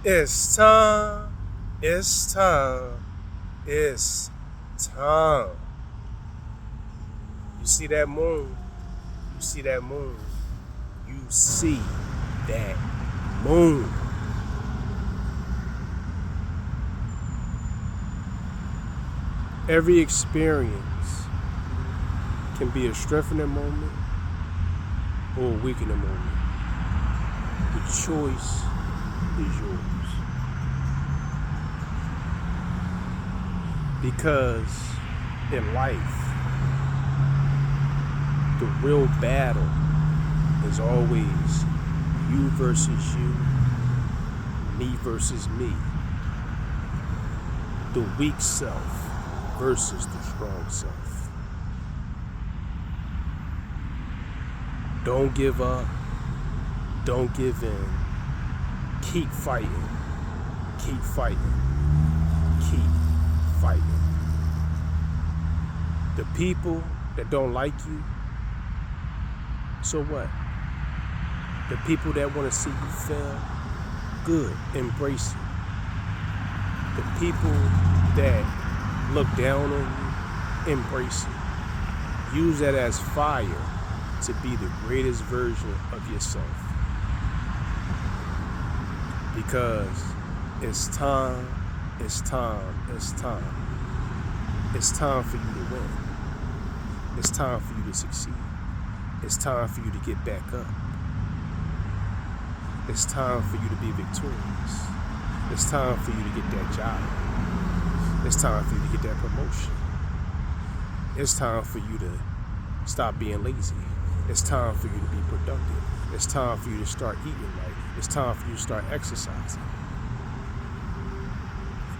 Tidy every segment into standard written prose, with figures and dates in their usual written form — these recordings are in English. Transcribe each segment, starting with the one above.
It's time. It's time. It's time. You see that moon? You see that moon? You see that moon. Every experience can be a strengthening moment or a weakening moment. The choice is yours. Because in life, the real battle is always you versus you, me versus me. The weak self versus the strong self. Don't give up. Don't give in. Keep fighting. Keep fighting. Keep fighting. The people that don't like you, so what? The people that want to see you fail, good, embrace it. The people that look down on you, embrace it. Use that as fire to be the greatest version of yourself. Because it's time, it's time, it's time. It's time for you to win. It's time for you to succeed. It's time for you to get back up. It's time for you to be victorious. It's time for you to get that job. It's time for you to get that promotion. It's time for you to stop being lazy. It's time for you to be productive. It's time for you to start eating right. It's time for you to start exercising.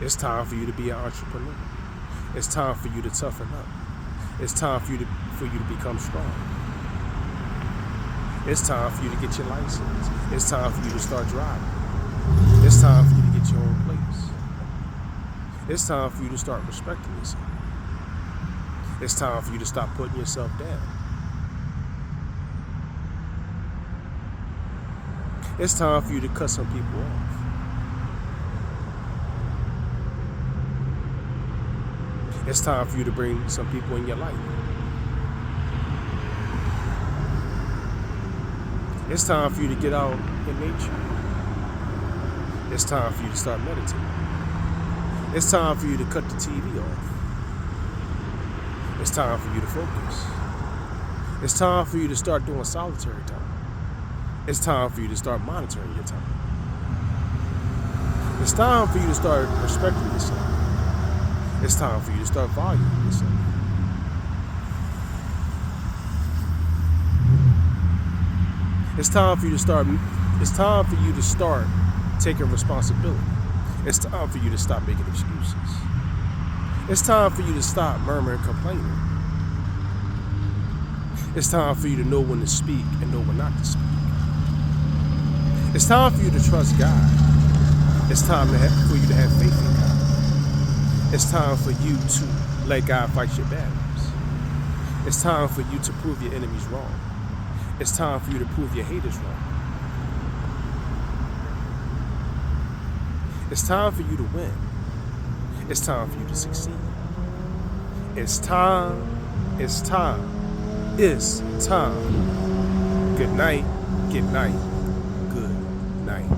It's time for you to be an entrepreneur. It's time for you to toughen up. It's time for you to become strong. It's time for you to get your license. It's time for you to start driving. It's time for you to get your own place. It's time for you to start respecting yourself. It's time for you to stop putting yourself down. It's time for you to cut some people off. It's time for you to bring some people in your life. It's time for you to get out in nature. It's time for you to start meditating. It's time for you to cut the TV off. It's time for you to focus. It's time for you to start doing solitary time. It's time for you to start monitoring your time. It's time for you to start respecting yourself. It's time for you to start valuing yourself. It's time for you to start taking responsibility. It's time for you to stop making excuses. It's time for you to stop murmuring and complaining. It's time for you to know when to speak and know when not to speak. It's time for you to trust God. It's time for you to have faith in God. It's time for you to let God fight your battles. It's time for you to prove your enemies wrong. It's time for you to prove your haters wrong. It's time for you to win. It's time for you to succeed. It's time. It's time. It's time. Good night. Good night. Good night.